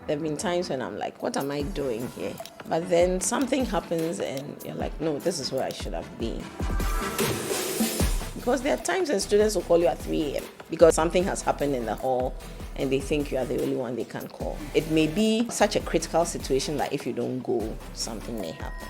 There have been times when I'm like, what am I doing here? But then something happens and you're like, no, this is where I should have been. Because there are times when students will call you at 3 a.m. because something has happened in the hall and they think you are the only one they can call. It may be such a critical situation that if you don't go, something may happen.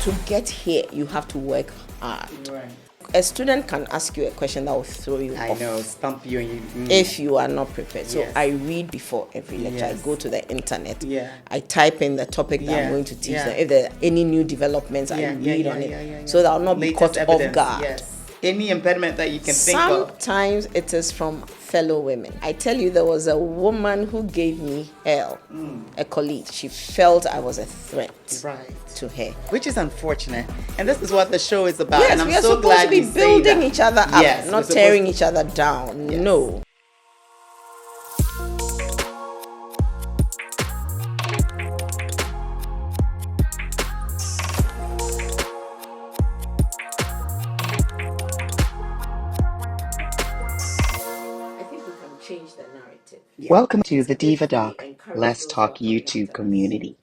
To get here, you have to work hard. Right. A student can ask you a question that will throw you off. I know, stump you and you... If you are not prepared. So Yes. I read before every lecture. Yes. I go to the internet. Yeah. I type in the topic that I'm going to teach them. If there are any new developments, I read on it. So that I'll not be caught off guard. Yes. Any impediment that you can think of. Sometimes it is from fellow women. I tell you, there was a woman who gave me hell, a colleague. She felt I was a threat to her. Which is unfortunate. And this is what the show is about. Yes, and I'm we are so supposed glad to be you say building that. each other up, Yes, not tearing each other down. Yes. No. Change the narrative. Welcome to the Diva Doc Let's Talk YouTube community.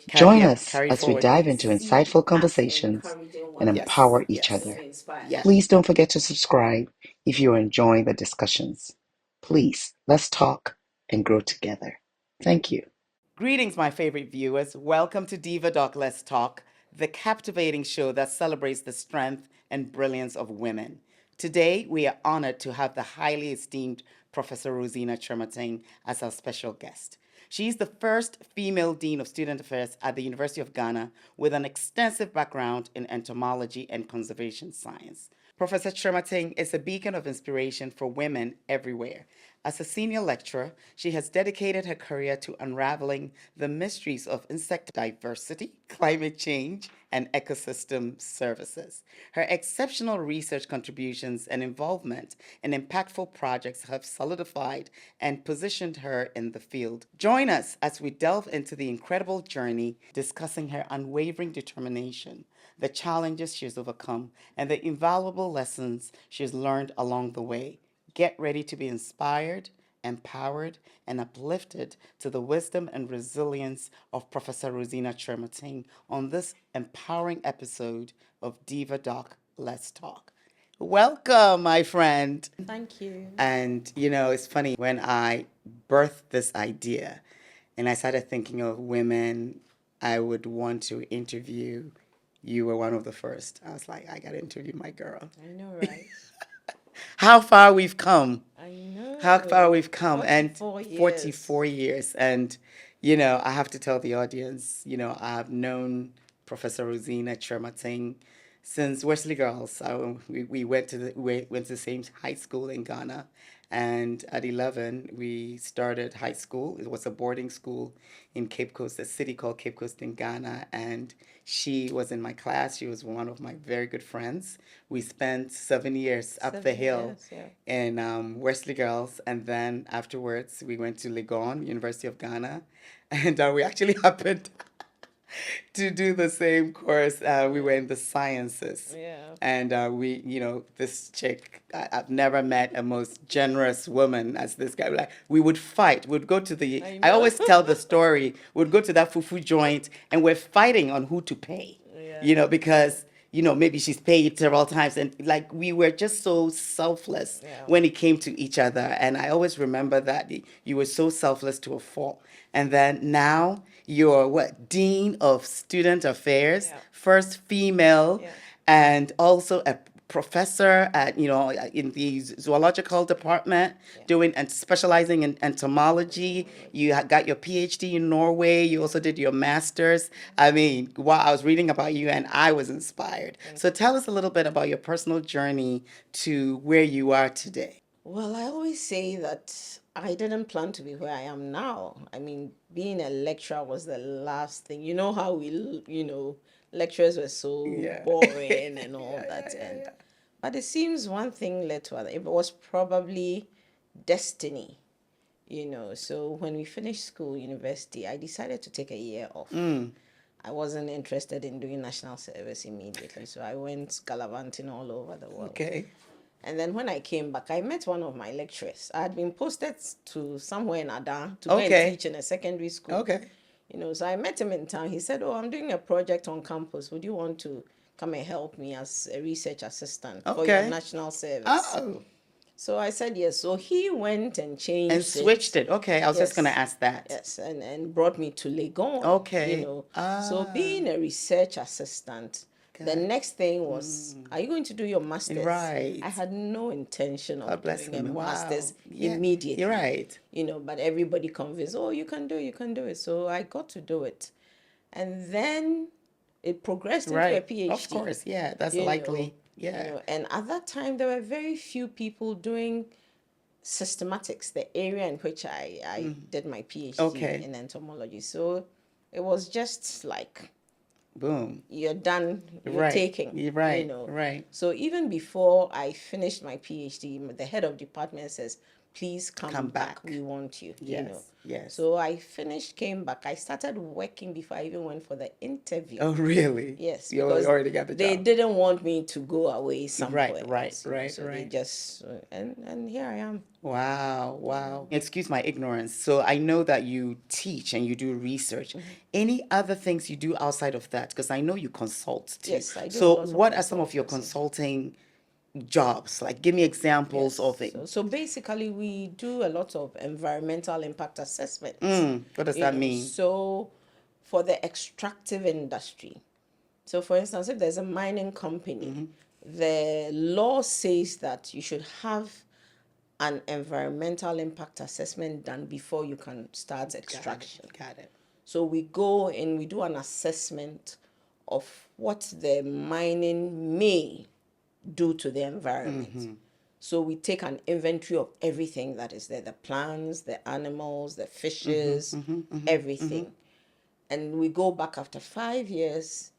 Join us as we dive into insightful conversations and empower each other. Please don't forget to subscribe if you are enjoying the discussions. Please, let's talk and grow together. Thank you. Greetings, my favorite viewers. Welcome to Diva Doc Let's Talk, the captivating show that celebrates the strength and brilliance of women. Today, we are honored to have the highly esteemed Professor Rosina Kyerematen as our special guest. She's the first female Dean of Student Affairs at the University of Ghana with an extensive background in entomology and conservation science. Professor Kyerematen is a beacon of inspiration for women everywhere. As a senior lecturer, she has dedicated her career to unraveling the mysteries of insect diversity, climate change, and ecosystem services. Her exceptional research contributions and involvement in impactful projects have solidified and positioned her in the field. Join us as we delve into the incredible journey, discussing her unwavering determination, the challenges she has overcome, and the invaluable lessons she has learned along the way. Get ready to be inspired, empowered, and uplifted to the wisdom and resilience of Professor Rosina Kyerematen on this empowering episode of Diva Doc Let's Talk. Welcome, my friend. Thank you. And, you know, it's funny, when I birthed this idea and I started thinking of women I would want to interview, you were one of the first. I was like, I got to interview my girl. I know, right? How far we've come. I know. How far we've come. 44 and years. 44 years. And, you know, I have to tell the audience, you know, I've known Professor Rosina Kyerematen since Wesley Girls. We went to the same high school in Ghana. And at 11, we started high school. It was a boarding school in Cape Coast, a city called Cape Coast in Ghana. And she was in my class. She was one of my very good friends. We spent 7 years up the hill in Wesley Girls. And then afterwards, we went to Legon, University of Ghana. And we actually happened to do the same course. We were in the sciences. Yeah. And we, you know, this chick, I've never met a most generous woman as this guy. Like, we would fight. We'd go to I always tell the story. We'd go to that fufu joint and we're fighting on who to pay, you know, because, you know, maybe she's paid several times. And like, we were just so selfless when it came to each other. And I always remember that you were so selfless to a fault. And then now you're Dean of Student Affairs, first female, and also a professor at, you know, in the zoological department, doing and specializing in entomology. You got your PhD in Norway. You also did your master's. I mean, wow, I was reading about you and I was inspired. So tell us a little bit about your personal journey to where you are today. Well, I always say that I didn't plan to be where I am now. I mean, being a lecturer was the last thing. You know how lecturers were so boring and all that. But it seems one thing led to other. It was probably destiny, you know. So when we finished school, university, I decided to take a year off. I wasn't interested in doing national service immediately. So I went gallivanting all over the world. Okay. And then when I came back, I met one of my lecturers. I had been posted to somewhere in Ada to go and teach in a secondary school. Okay. So I met him in town. He said, "Oh, I'm doing a project on campus. Would you want to come and help me as a research assistant for your national service?" Oh. So I said yes. So he went and changed and switched it. Okay, I was just going to ask that. Yes, and brought me to Legon. Okay. So being a research assistant, the next thing was, are you going to do your master's? Right. I had no intention of doing a master's Yeah, immediately. you're right. But everybody convinced, oh, you can do it. So I got to do it. And then it progressed into a PhD. Of course, yeah, that's likely. Yeah. And at that time, there were very few people doing systematics, the area in which I did my PhD in entomology. So it was just like, boom, you're done, you're taking. Right. So even before I finished my PhD, the head of department says, please come back. We want you. Yes. So I finished, came back. I started working before I even went for the interview. Oh, really? Yes. You already got the job. They didn't want me to go away somewhere. Right. So they just, and here I am. Wow. Excuse my ignorance. So I know that you teach and you do research. Any other things you do outside of that? Because I know you consult too. Yes, I do. So what are some of your consulting jobs? Like, give me examples of it. So basically, we do a lot of environmental impact assessments. What does that mean? So for the extractive industry, so for instance, if there's a mining company, the law says that you should have an environmental impact assessment done before you can start extraction. Got it. So we go and we do an assessment of what the mining may do to the environment. So we take an inventory of everything that is there, the plants, the animals, the fishes, everything. And we go back after 5 years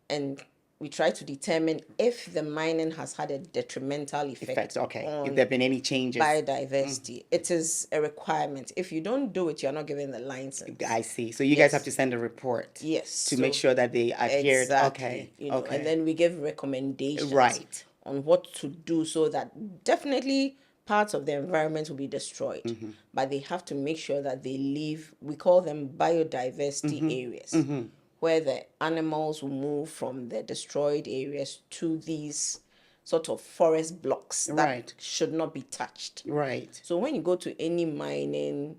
and we try to determine if the mining has had a detrimental effect on if there have been any changes. Biodiversity. It is a requirement. If you don't do it, you're not given the license. I see. So you guys have to send a report. Yes. To make sure that they adhere. Exactly. Okay. And then we give recommendations. Right. On what to do so that definitely parts of the environment will be destroyed. But they have to make sure that they leave, we call them biodiversity areas, where the animals will move from the destroyed areas to these sort of forest blocks that should not be touched. Right. So when you go to any mining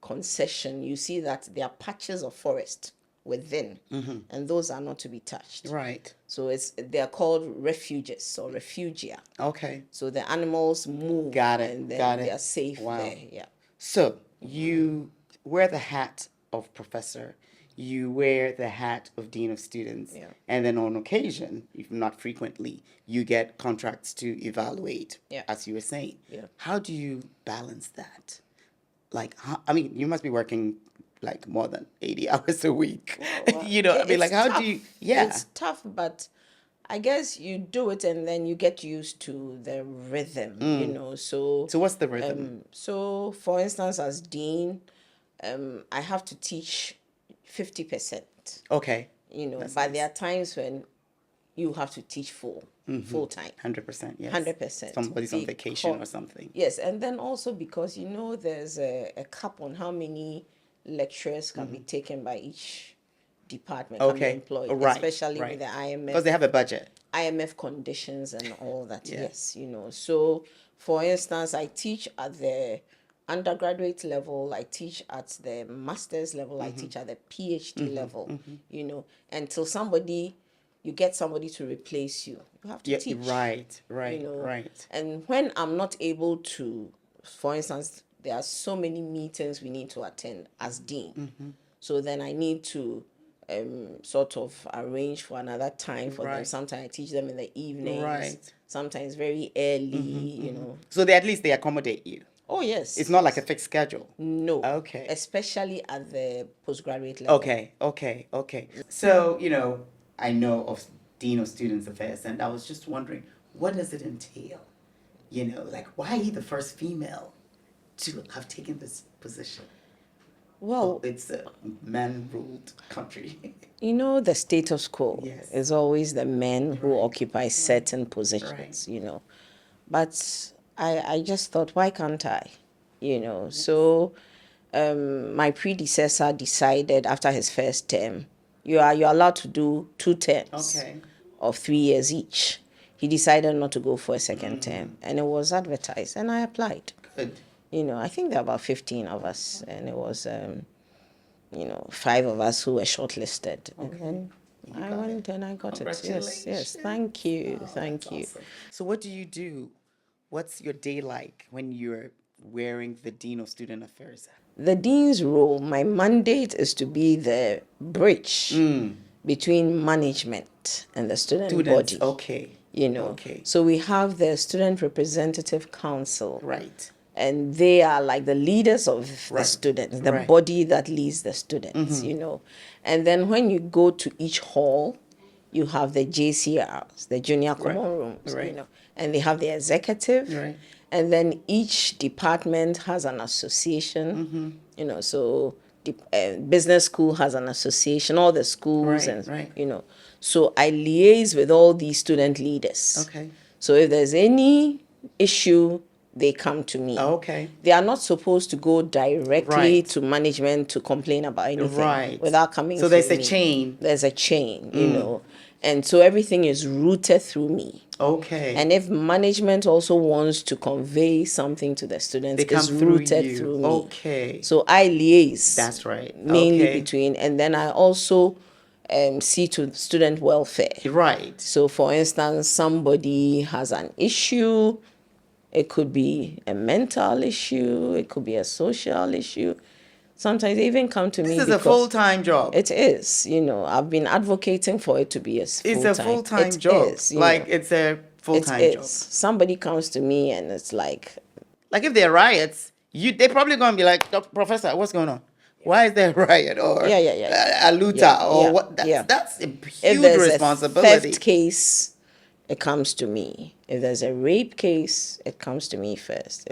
concession, you see that there are patches of forest within, and those are not to be touched. Right. So they are called refuges or refugia. Okay. So the animals move. Got it. And then Got it. they are safe there. Yeah. So you wear the hat of professor, you wear the hat of dean of students, and then on occasion, if not frequently, you get contracts to evaluate, as you were saying. Yeah. How do you balance that? Like, I mean, you must be working like more than 80 hours a week. Well, I mean, like, how tough. do you, It's tough, but I guess you do it and then you get used to the rhythm, So what's the rhythm? So for instance, as dean, I have to teach 50%. Okay. But there are times when you have to teach full time. 100%, yes. 100%. Somebody's on vacation or something. Yes, and then also because, there's a cap on how many lecturers can be taken by each department, can be employed, especially with the IMF. Because they have a budget. IMF conditions and all that, yes. So, for instance, I teach at the undergraduate level, I teach at the master's level, I teach at the PhD level, until you get somebody to replace you. You have to teach. Right. And when I'm not able to, for instance, there are so many meetings we need to attend as dean. So then I need to sort of arrange for another time for them. Sometimes I teach them in the evenings. Sometimes very early, So at least they accommodate you. Oh, yes. It's not like a fixed schedule. No. Okay. Especially at the postgraduate level. Okay. So, I know of Dean of Students Affairs, and I was just wondering, what does it entail? Like, why are you the first female to have taken this position? Well, it's a man-ruled country. The status quo is always the men who occupy certain positions, But I just thought, why can't I? So my predecessor decided after his first term, you're allowed to do 2 terms of 3 years each. He decided not to go for a second term, and it was advertised, and I applied. Good. I think there are about 15 of us, and it was 5 of us who were shortlisted. And then I went and I got it. Yes. Thank you. Thank you. Awesome. So what do you do? What's your day like when you're wearing the Dean of Student Affairs? The dean's role, my mandate is to be the bridge between management and the student body. Okay. Okay. So we have the Student Representative Council. Right. And they are like the leaders of the students, the body that leads the students, And then when you go to each hall, you have the JCRs, the junior common rooms, and they have the executive. Right. And then each department has an association, so the business school has an association, all the schools, So I liaise with all these student leaders. Okay. So if there's any issue, they come to me. Okay. They are not supposed to go directly to management to complain about anything without coming. So there's a chain. There's a chain, and so everything is routed through me. Okay. And if management also wants to convey something to the students, it's routed through me. Okay. So I liaise. That's right. Mainly between, and then I also see to student welfare. Right. So for instance, somebody has an issue. It could be a mental issue. It could be a social issue. Sometimes they even come to me. This is a full-time job. It is. I've been advocating for it to be a full-time. It's a full-time job. It's a full-time job. Somebody comes to me and it's like if there are riots, they're probably going to be like, Professor, what's going on? Why is there a riot? Or a looter? Or what? That's a huge responsibility. If there's a theft case, it comes to me. If there's a rape case, it comes to me first.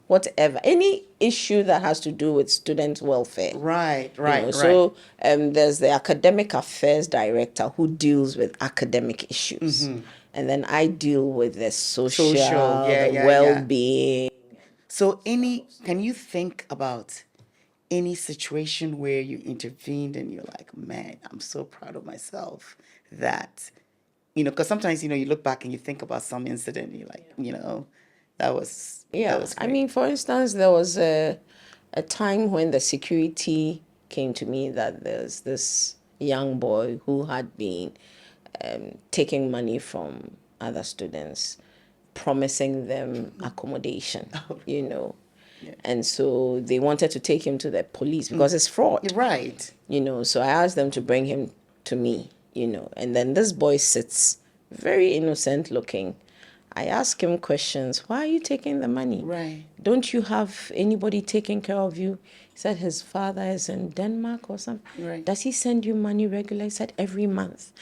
Whatever. Any issue that has to do with student welfare. Right. So there's the academic affairs director who deals with academic issues. And then I deal with the social well-being. So can you think about any situation where you intervened and you're like, man, I'm so proud of myself that... because sometimes, you look back and you think about some incident and you're like, that was great. I mean, for instance, there was a time when the security came to me that there's this young boy who had been taking money from other students, promising them accommodation, And so they wanted to take him to the police because it's fraud. Right. So I asked them to bring him to me. And then this boy sits very innocent looking. I ask him questions. Why are you taking the money? Right. Don't you have anybody taking care of you? He said his father is in Denmark or something. Right. Does he send you money regularly? He said every month.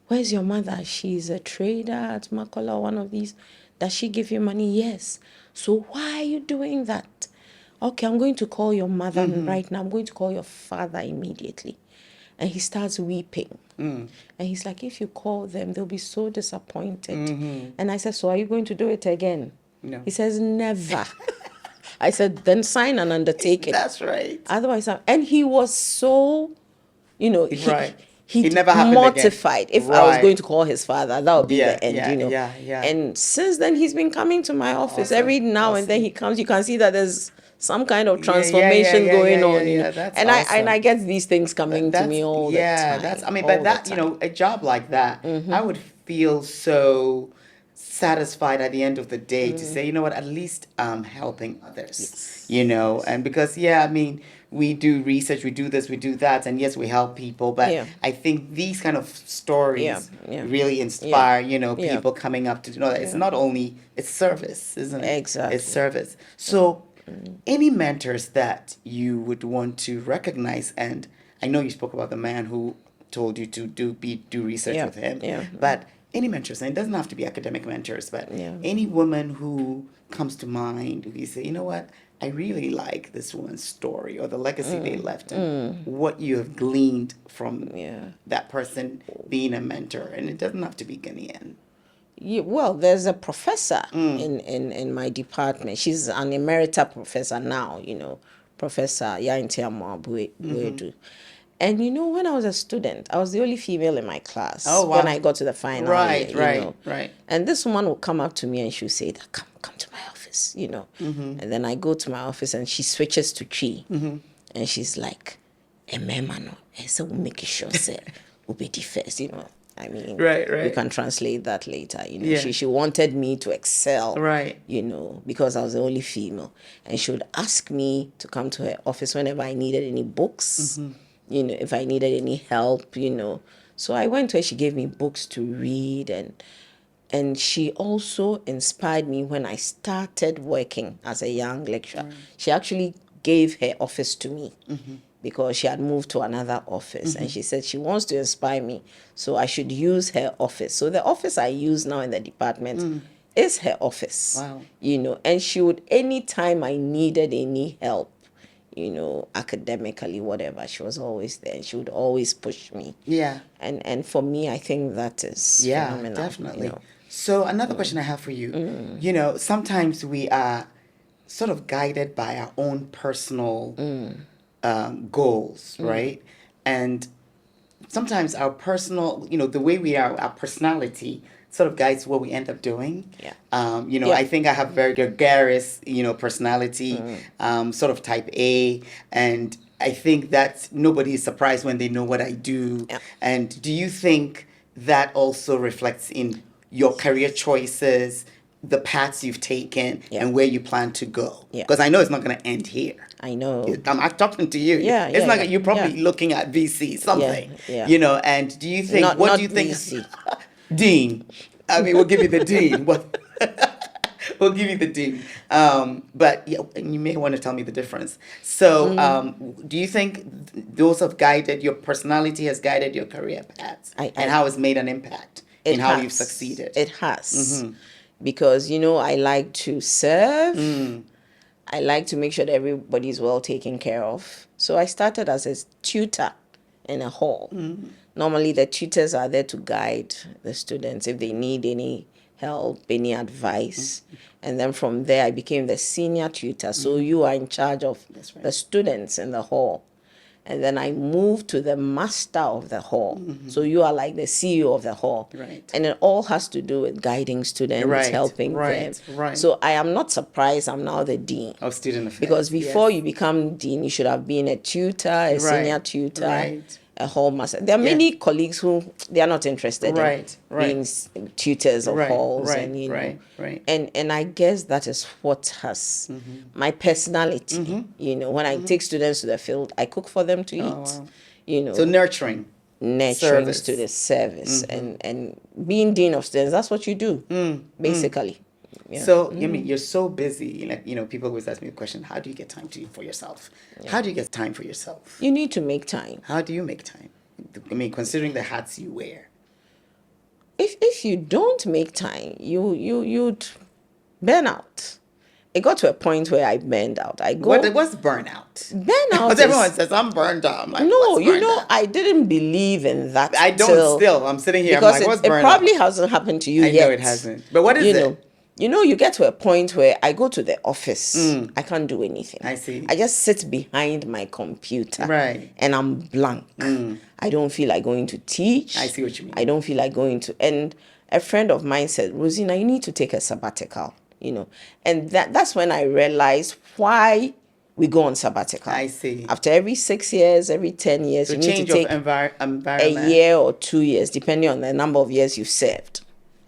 Where's your mother? She's a trader at Makola, one of these. Does she give you money? Yes. So why are you doing that? Okay, I'm going to call your mother right now. I'm going to call your father immediately. And he starts weeping. And he's like, if you call them, they'll be so disappointed. And I said, so are you going to do it again? No. He says, never. I said, then sign an undertaking. That's right. Otherwise, and he was so, he never mortified. Again. If I was going to call his father, that would be the end, Yeah. And since then, he's been coming to my office every now and then. He comes. You can see that there's some kind of transformation going on. And I get these things coming to me all the time. A job like that, I would feel so satisfied at the end of the day to say, at least I'm helping others. And because we do research, we do this, we do that, and yes, we help people, but I think these kind of stories really inspire, people coming up to know that it's not only, it's service, isn't it? Exactly. It's service. So any mentors that you would want to recognize, and I know you spoke about the man who told you to do research with him, but any mentors, and it doesn't have to be academic mentors, but any woman who comes to mind, who you say, you know what, I really like this woman's story or the legacy they left and what you have gleaned from that person being a mentor, and it doesn't have to be Ghanaian. Well, there's a professor in my department. She's an emerita professor now, Professor Kyerematen. And when I was a student, I was the only female in my class. Oh, wow. When I got to the final year, Right. And this woman would come up to me and she would say, come to my office, And then I go to my office and she switches to Chi. And she's like, Ememano, so we'll make sure, say, we'll be the first, I mean, right. You can translate that later. Yeah. She wanted me to excel, right? Because I was the only female, and she would ask me to come to her office whenever I needed any books, if I needed any help, So I went to her. She gave me books to read, and she also inspired me when I started working as a young lecturer. She actually gave her office to me. Because she had moved to another office, and she said she wants to inspire me, so I should use her office. So the office I use now in the department is her office. Wow. And she would, anytime I needed any help, academically, whatever, she was always there, and she would always push me. Yeah. And for me, I think that is phenomenal. Definitely. So another question I have for you, sometimes we are sort of guided by our own personal goals, right? And sometimes our personal, the way we are, our personality sort of guides what we end up doing. Yeah. I think I have very gregarious, personality, sort of type A, and I think that nobody is surprised when they know what I do. Yeah. And do you think that also reflects in your career choices, the paths you've taken, and where you plan to go? Because I know it's not going to end here. I know. I'm talking to you. It's not. You're probably looking at VC something. And do you think? What do you think? VC. Dean. I mean, we'll give you the dean. We'll give you the dean. But you may want to tell me the difference. So, do you think those have guided your personality, has guided your career paths, and how it's made an impact in how you've succeeded? It has. Because I like to serve. I like to make sure that everybody's well taken care of. So I started as a tutor in a hall. Normally the tutors are there to guide the students if they need any help, any advice. And then from there I became the senior tutor. So you are in charge of the students in the hall. And then I moved to the master of the hall. So you are like the CEO of the hall. Right. And it all has to do with guiding students, helping them. Right. So I am not surprised I'm now the dean. Of student affairs. Because before you become dean, you should have been a tutor, a senior tutor, a hall master. There are many colleagues who they are not interested in being tutors of halls, and and I guess that is what has my personality. When I take students to the field, I cook for them to eat. So nurturing service to the service, and being dean of students, that's what you do basically. So I mean, you're so busy. People always ask me the question: how do you get time for yourself? How do you get time for yourself? You need to make time. How do you make time? I mean, considering the hats you wear. If you don't make time, you'd burn out. It got to a point where I burned out. What's burnout? Burnout. Because everyone says I'm burned out. I'm like, no, I didn't believe in that. I don't. Still, I'm sitting here. Because I'm like, what's it burnout? probably hasn't happened to you yet. I know it hasn't. But what is it? You get to a point where I go to the office. I can't do anything. I see. I just sit behind my computer. Right. And I'm blank. I don't feel like going to teach. I see what you mean. I don't feel like going to. And a friend of mine said, Rosina, you need to take a sabbatical. And that's when I realized why we go on sabbatical. I see. After every 6 years, every 10 years, you need to take a year or 2 years, depending on the number of years you've served.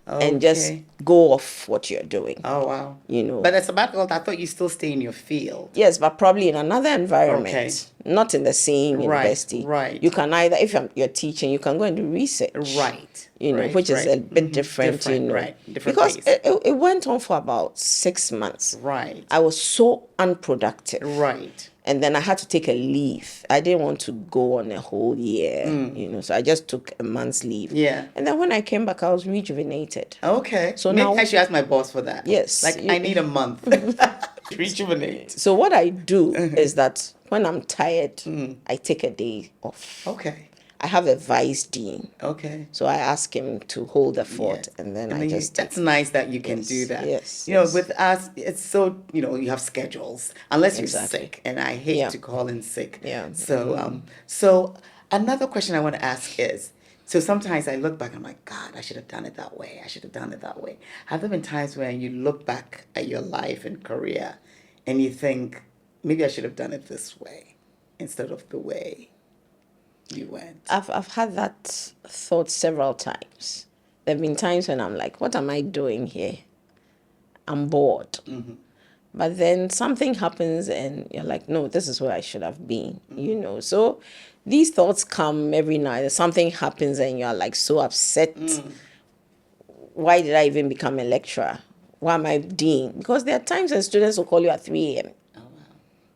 Okay. And just go off what you're doing. Oh, wow. But as a sabbatical, I thought you still stay in your field. Yes, but probably in another environment. Not in the same university. Right. You can either, if you're teaching, you can go and do research. Right. Which is a bit different, Different because it went on for about 6 months. Right. I was so unproductive. Right. And then I had to take a leave. I didn't want to go on a whole year, so I just took a month's leave. Yeah. And then when I came back, I was rejuvenated. Okay. So maybe now I should ask my boss for that. Yes. I need a month. Rejuvenate. So what I do is that when I'm tired, I take a day off. Okay. I have a vice dean. Okay. So I ask him to hold the fort, and then I just take. That's nice that you can do that. Yes. With us, it's so, you have schedules, unless you're sick, and I hate to call in sick. Yeah. So another question I want to ask is, so sometimes I look back and I'm like, God, I should have done it that way. I should have done it that way. Have there been times where you look back at your life and career and you think, maybe I should have done it this way instead of the way you went? I've had that thought several times. There have been times when I'm like, what am I doing here? I'm bored. But then something happens and you're like, no, this is where I should have been, So these thoughts come every night. Something happens and you're like so upset. Why did I even become a lecturer? Why am I dean? Because there are times when students will call you at 3 a.m. Oh, wow.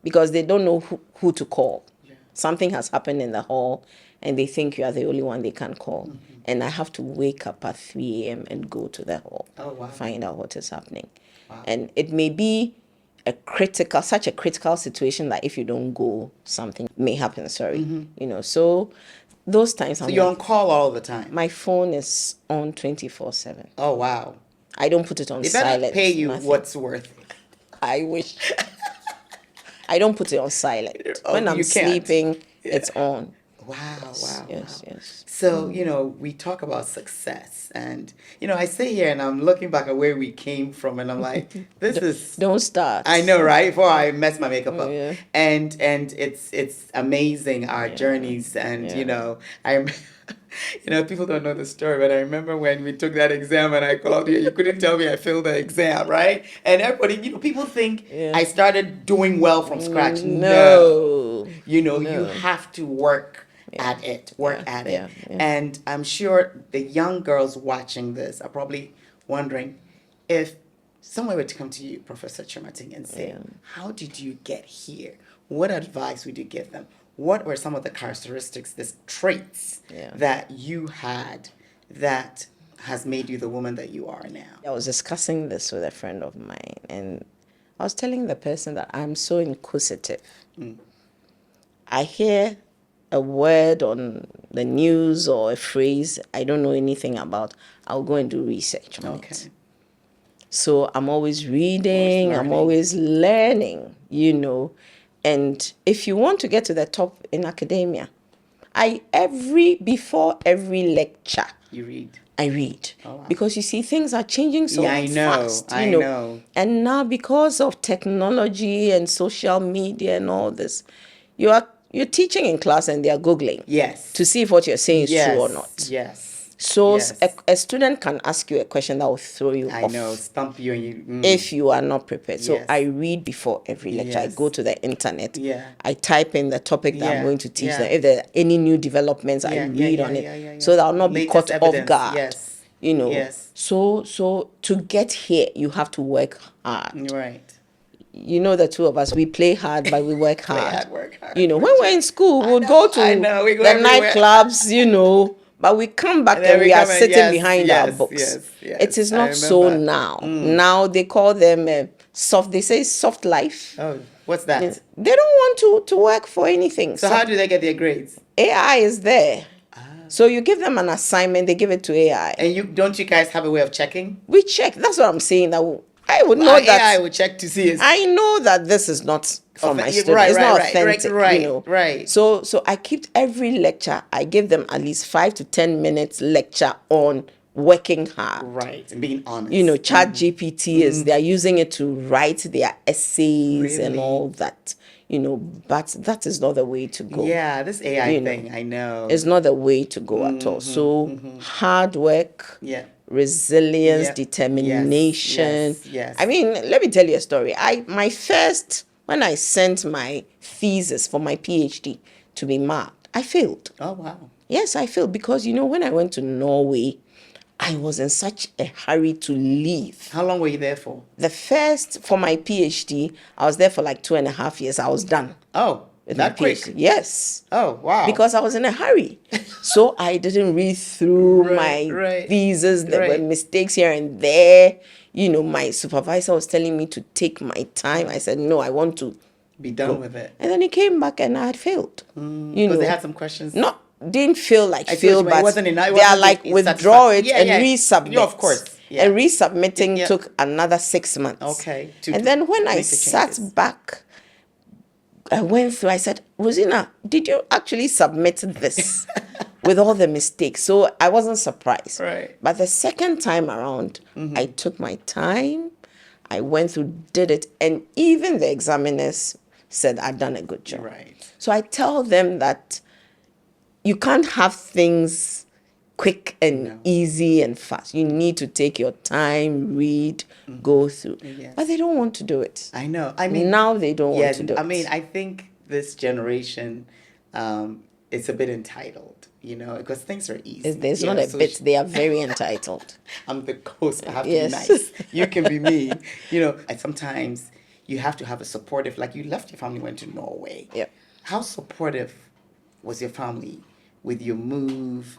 Because they don't know who to call. Yeah. Something has happened in the hall and they think you are the only one they can call. And I have to wake up at 3 a.m. and go to the hall. Oh, wow. Find out what is happening. Wow. And it may be such a critical situation that if you don't go, something may happen. So those times. So you're on call all the time? My phone is on 24/7. Oh, wow. I don't put it on silent. They better pay you what's worth it. I wish. I don't put it on silent. When I'm sleeping, it's on. Wow. Yes. So, we talk about success and, I sit here and I'm looking back at where we came from and I'm like, Don't start. I know, right? Before I mess my makeup up. Yeah. And it's amazing, our journeys. And, people don't know the story, but I remember when we took that exam and I called you couldn't tell me I failed the exam, right? And everybody, people think I started doing well from scratch. No. You have to work at it. And I'm sure the young girls watching this are probably wondering if someone were to come to you, Professor Kyerematen, and say, how did you get here? What advice would you give them? What were some of the characteristics, the traits that you had that has made you the woman that you are now? I was discussing this with a friend of mine, and I was telling the person that I'm so inquisitive. I hear a word on the news or a phrase I don't know anything about, I'll go and do research on it. So I'm always reading, I'm always learning, And if you want to get to the top in academia, before every lecture, you read. I read. Oh, wow. Because you see, things are changing so fast. I know. And now because of technology and social media and all this, you're teaching in class and they are Googling. Yes. To see if what you're saying is true or not. Yes. So a student can ask you a question that will throw you off. I know, stump you and you. If you are not prepared. So I read before every lecture. I go to the internet. I type in the topic that I'm going to teach them. If there are any new developments, I read on it. So that I'll not be caught off guard. Yes. So to get here, you have to work hard. Right. The two of us, we play hard, but we work hard. Work hard. When we're in school, we'll go to the nightclubs, but we come back and we are sitting behind our books. It is not so now. Now they call them soft. They say soft life. Oh, what's that? They don't want to work for anything. So how do they get their grades? AI is there. So you give them an assignment, they give it to AI. And don't you guys have a way of checking? We check. That's what I'm saying. That I would know that AI would check to see. I know that this is not from my student. It's not authentic. Right. So I keep every lecture. I give them at least 5 to 10 minutes lecture on working hard. Right, and being honest. Chat GPT is they are using it to write their essays and all that. But that is not the way to go. Yeah, this AI thing, I know. It's not the way to go at all. So hard work. Resilience, determination. Yes. I mean, let me tell you a story. When I sent my thesis for my PhD to be marked, I failed. Oh, wow. Yes, I failed because, when I went to Norway, I was in such a hurry to leave. How long were you there for? For my PhD, I was there for like 2.5 years. I was done. Oh. That quick? Yes. Oh, wow. Because I was in a hurry. So I didn't read through my thesis. There were mistakes here and there. My supervisor was telling me to take my time. I said, no, I want to be done with it. And then he came back and I had failed. Because they had some questions? No, didn't feel like I see what failed, you mean. It but wasn't enough. It they are wasn't like withdraw it and resubmit. Yeah, of course. Yeah. And resubmitting Yeah. took another 6 months. Okay. And then when I make the changes. sat back, I went through, I said, Rosina, did you actually submit this with all the mistakes? So I wasn't surprised. Right. But the second time around, I took my time. I went through, did it. And even the examiners said I'd done a good job. Right. So I tell them that you can't have things quick and easy and fast. You need to take your time, read, go through. Yes. But they don't want to do it. I know. I mean, now they don't want to do it. I mean, I think this generation is a bit entitled, because things are easy. There's not a bit. They are very entitled. I'm the host. I have to be nice. You can be me. Sometimes you have to have a supportive, like you left your family, went to Norway. Yeah. How supportive was your family with your move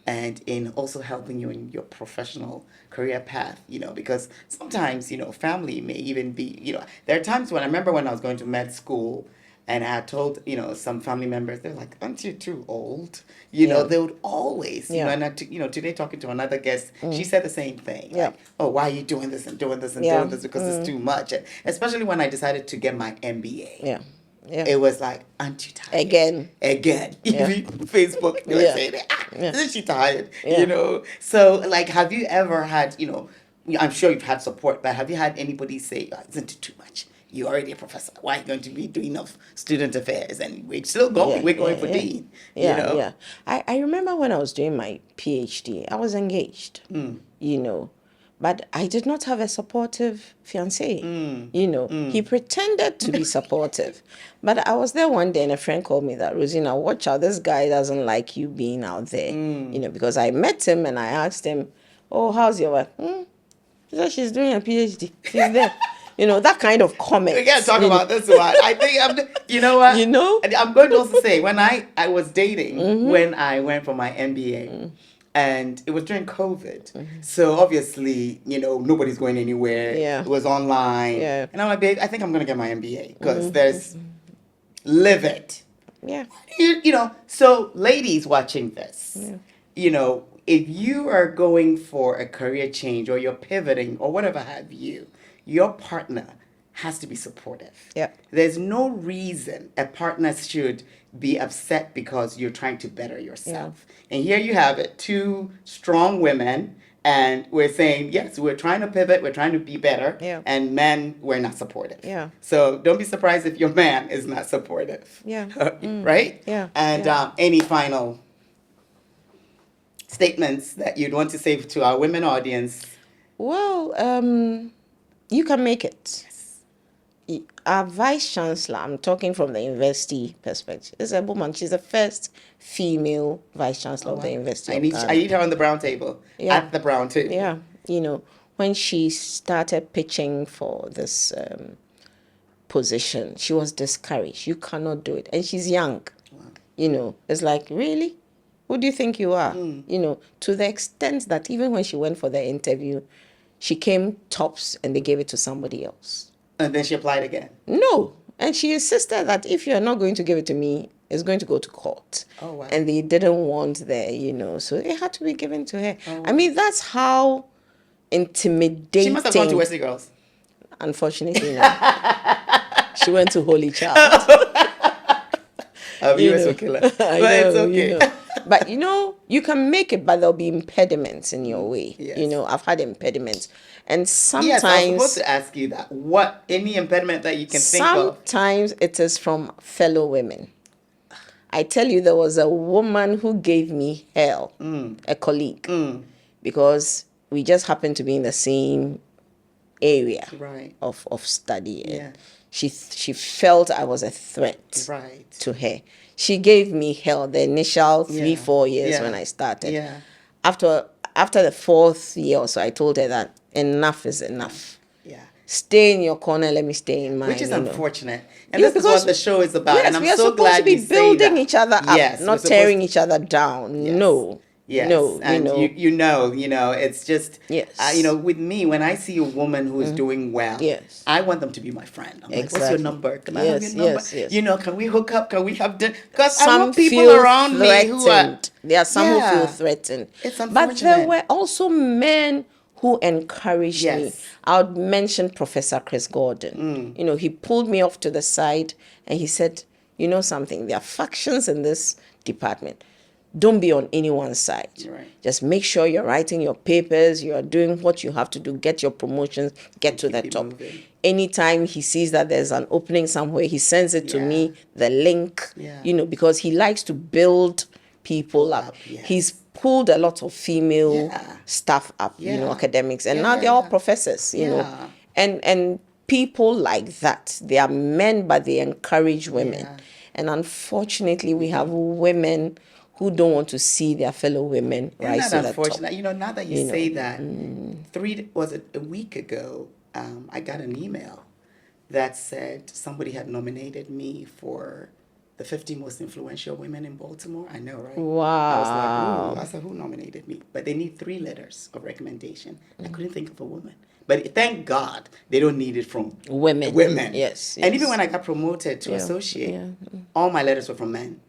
and in also helping you in your professional career path, because sometimes, family may even be, there are times when I remember when I was going to med school and I had told, some family members, they're like, aren't you too old? They would always, and today talking to another guest, she said the same thing. Yeah. Like, oh, why are you doing this and doing this and doing this? Because it's too much. And especially when I decided to get my MBA. Yeah. Yeah. It was like, aren't you tired? Again. Yeah. Facebook, they were saying, isn't she tired? Yeah. So, like, have you ever had, I'm sure you've had support, but have you had anybody say, isn't it too much? You're already a professor. Why are you going to be doing enough student affairs? And we're still going. We're going for dean. Yeah. I remember when I was doing my PhD, I was engaged, but I did not have a supportive fiancé. He pretended to be supportive. But I was there one day and a friend called me that, Rosina, watch out. This guy doesn't like you being out there. Because I met him and I asked him, oh, how's your wife? She said she's doing a PhD. She's there. That kind of comment. We can't talk about this one. I think you know what? I'm going to also say, when I was dating, when I went for my MBA, and it was during COVID. So obviously, nobody's going anywhere. Yeah. It was online. Yeah. And I'm like, babe, I think I'm going to get my MBA because there's live it. Yeah. So ladies watching this, if you are going for a career change or you're pivoting or whatever have you, your partner has to be supportive. Yeah. There's no reason a partner should be upset because you're trying to better yourself. Yeah. And here you have it, two strong women, and we're saying, yes, we're trying to pivot, we're trying to be better, and men, we're not supportive. Yeah. So don't be surprised if your man is not supportive. Yeah. Right? Yeah. And any final statements that you'd want to say to our women audience? Well, you can make it. Yes. Our vice chancellor, I'm talking from the university perspective, is a woman. She's the first female vice chancellor of the University of Ghana. I need her on the brown table. Yeah. At the brown table. Yeah. When she started pitching for this position, she was discouraged. You cannot do it. And she's young. Wow. It's like, really? Who do you think you are? To the extent that even when she went for the interview, she came tops and they gave it to somebody else. And then she applied again? No. And she insisted that if you're not going to give it to me, it's going to go to court. Oh, wow. And they didn't want so it had to be given to her. Oh, wow. I mean, that's how intimidating. She must have gone to Wesley Girls. Unfortunately, no. She went to Holy Child. Viewers will kill her. But it's okay. But you can make it, but there'll be impediments in your way. Yes. I've had impediments. And sometimes... Yes, I was supposed to ask you that. Any impediment that you can think of? Sometimes it is from fellow women. I tell you, there was a woman who gave me hell, a colleague, because we just happened to be in the same area of study. And she felt I was a threat to her. She gave me hell the initial 3-4 years when I started. Yeah. After the 4th year or so, I told her that enough is enough. Yeah. Stay in your corner, let me stay in mine. Which is unfortunate. And this is what the show is about. Yes, and I'm so glad you say that. We are supposed to be building each other up, not tearing each other down. Yes. No. Yes, No, and it's just, Yes. with me, when I see a woman who is doing well, Yes. I want them to be my friend. I'm like, what's your Exactly. number? Can I have your Yes, number? yes, yes. Can we hook up? Can we have dinner? Because I Some want people feel around me who are, threatened. There are some who feel yeah, threatened. it's But there unfortunate. were also men who encouraged me. Yes. I would mention Professor Chris Gordon. He pulled me off to the side and he said, you know something, there are factions in this department. Don't be on anyone's side. Right. Just make sure you're writing your papers, you're doing what you have to do, get your promotions, get to the Keep it top. moving. Anytime he sees that there's an opening somewhere, he sends it to me, the link, Yeah. because he likes to build people up. Yes. He's pulled a lot of female Yeah. staff up, Yeah. academics, and Yeah, now yeah, they're all yeah. professors, Yeah. and people like that. They are men, but they encourage women. Yeah. And unfortunately, we have women who don't want to see their fellow women rise Isn't to that the top. unfortunate? Now that you say that, was it a week ago, I got an email that said somebody had nominated me for the 50 most influential women in Baltimore. I know, right? Wow. I was like, ooh. I said, who nominated me? But they need 3 letters of recommendation. I couldn't think of a woman. But thank God they don't need it from Women. Women. Yes. And even when I got promoted to associate, all my letters were from men.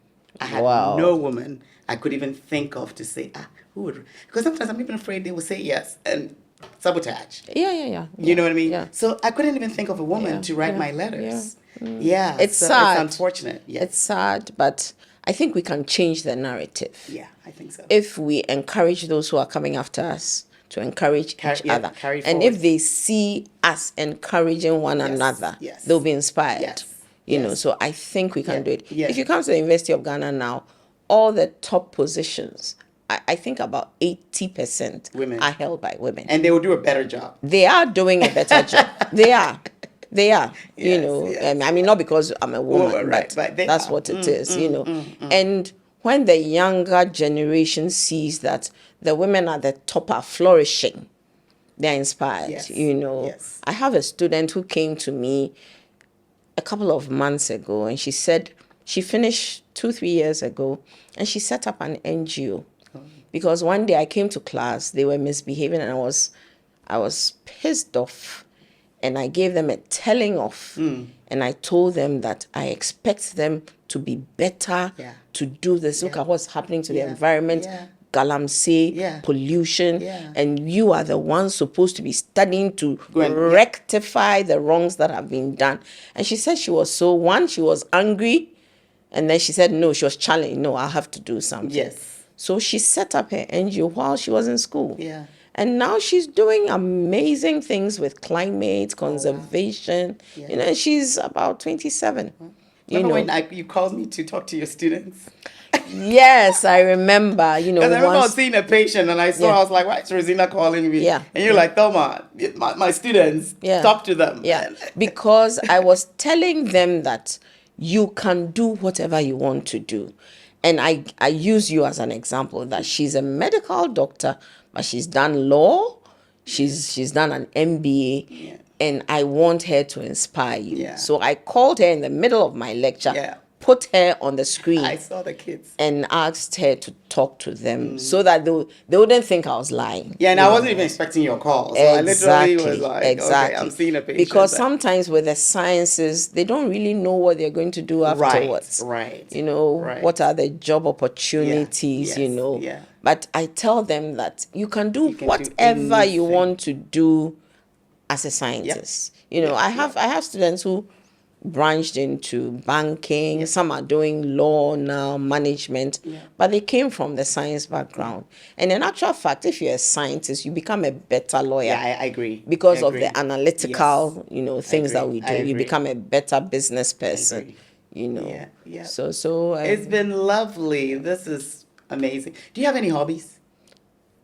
I had no woman I could even think of to say, who would? Because sometimes I'm even afraid they will say yes and sabotage. Yeah. You know what I mean? Yeah. So I couldn't even think of a woman to write my letters. Yeah. It's so sad. It's unfortunate. Yes. It's sad, but I think we can change the narrative. Yeah, I think so. If we encourage those who are coming after us to encourage each other. Carry and forward. if they see us encouraging one another, they'll be inspired. So I think we can do it. Yeah. If you come to the University of Ghana now, all the top positions, I think about 80% Women. are held by women. And they will do a better job. They are doing a better job. They are. Yes, I mean, not because I'm a woman, right, but they that's are. what it is, And when the younger generation sees that the women at the top are flourishing, they're inspired, Yes. Yes. I have a student who came to me a couple of months ago, and she said she finished 2-3 years ago, and she set up an NGO. Because one day I came to class, they were misbehaving, and I was pissed off, and I gave them a telling off, and I told them that I expect them to be better, to do this. Look at what's happening to the environment. Galamsey, pollution, and you are the ones supposed to be studying to rectify the wrongs that have been done. And she said she was she was angry, and then she said, no, she was challenged. No, I'll have to do something. Yes. So she set up her NGO while she was in school. Yeah. And now she's doing amazing things with climate, conservation. Wow. And she's about 27. Remember when you called me to talk to your students? Yes, I remember. Because I remember seeing a patient and I was like, why is Rosina calling me? Yeah. And you're like, Thelma, my students, talk to them. Yeah. Because I was telling them that you can do whatever you want to do. And I use you as an example that she's a medical doctor, but she's done law, she's done an MBA, and I want her to inspire you. Yeah. So I called her in the middle of my lecture, put her on the screen. I saw the kids. And asked her to talk to them so that they wouldn't think I was lying. Yeah, and I wasn't even expecting your call. So I literally was like, okay, I'm seeing a patient. Because sometimes with the sciences, they don't really know what they're going to do afterwards. Right. What are the job opportunities, Yeah. But I tell them that you can do whatever you want to do as a scientist. I have students who branched into banking. Some are doing law now, management, but they came from the science background. And in actual fact, if you're a scientist, you become a better lawyer. Yeah, I agree. Because of the analytical, things that we do. You agree. become a better business person. Yeah. So it's been lovely. This is amazing. Do you have any hobbies?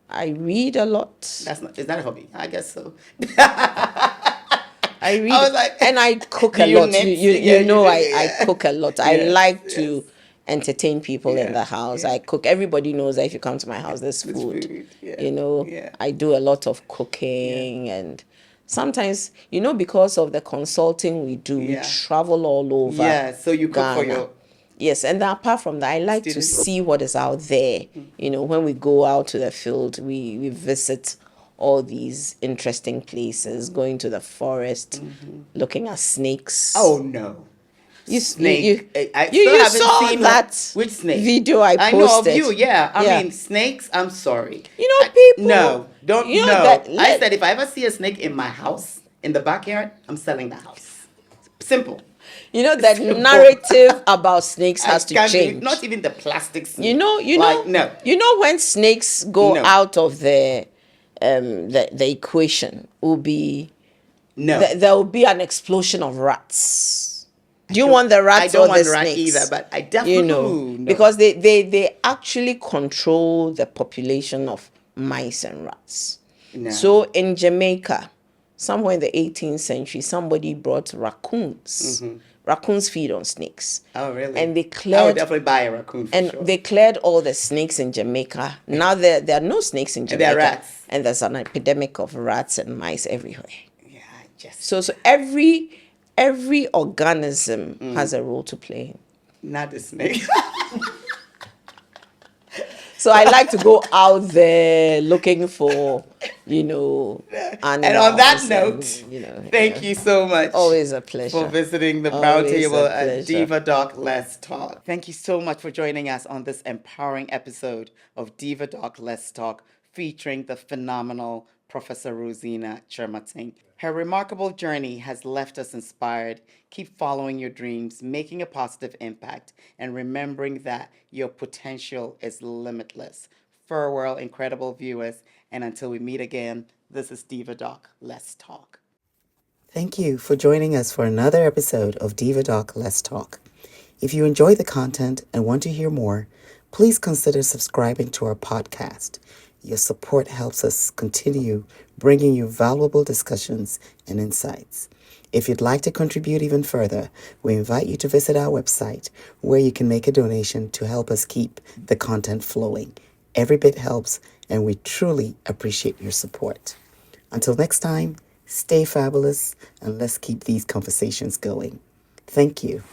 I read a lot. Is that a hobby? I guess so. I read, I was like, and I cook a lot. I cook a lot. I like to entertain people in the house. I cook. Everybody knows that if you come to my house, there's food. I do a lot of cooking, and sometimes, because of the consulting we do, we travel all over. Yeah, so you cook Ghana. Yes, and then apart from that, I like to see what is out there. When we go out to the field, we visit all these interesting places, going to the forest, looking at snakes. Oh no. Snake. I still you haven't saw seen that which snake video I posted. I know of you. Yeah, I mean snakes. I'm sorry. People. No, don't. No, that I said if I ever see a snake in my house in the backyard, I'm selling the house. Simple. That narrative about snakes has to change. Not even the plastic snake. No. When snakes go out of the equation, will be there will be an explosion of rats. Do you want the rats or the snakes? I don't want rat either, but I definitely because they actually control the population of mice and rats. No. So in Jamaica, somewhere in the 18th century, somebody brought raccoons. Raccoons feed on snakes. Oh, really? And they cleared. I would definitely buy a raccoon for sure. They cleared all the snakes in Jamaica. Now there are no snakes in Jamaica. And there are rats. And there's an epidemic of rats and mice everywhere. Yeah, So every organism has a role to play. Not the snake. So I like to go out there looking for, animals. And on that note, thank you so much. Always a pleasure. For visiting the Brown Table at Diva Doc Let's Talk. Thank you so much for joining us on this empowering episode of Diva Doc Let's Talk, featuring the phenomenal Professor Rosina Kyerematen. Her remarkable journey has left us inspired. Keep following your dreams, making a positive impact, and remembering that your potential is limitless. Farewell, incredible viewers, and until we meet again, this is Diva Doc. Let's talk. Thank you for joining us for another episode of Diva Doc Let's Talk. If you enjoy the content and want to hear more, please consider subscribing to our podcast. Your support helps us continue bringing you valuable discussions and insights. If you'd like to contribute even further, we invite you to visit our website where you can make a donation to help us keep the content flowing. Every bit helps, and we truly appreciate your support. Until next time, stay fabulous, and let's keep these conversations going. Thank you.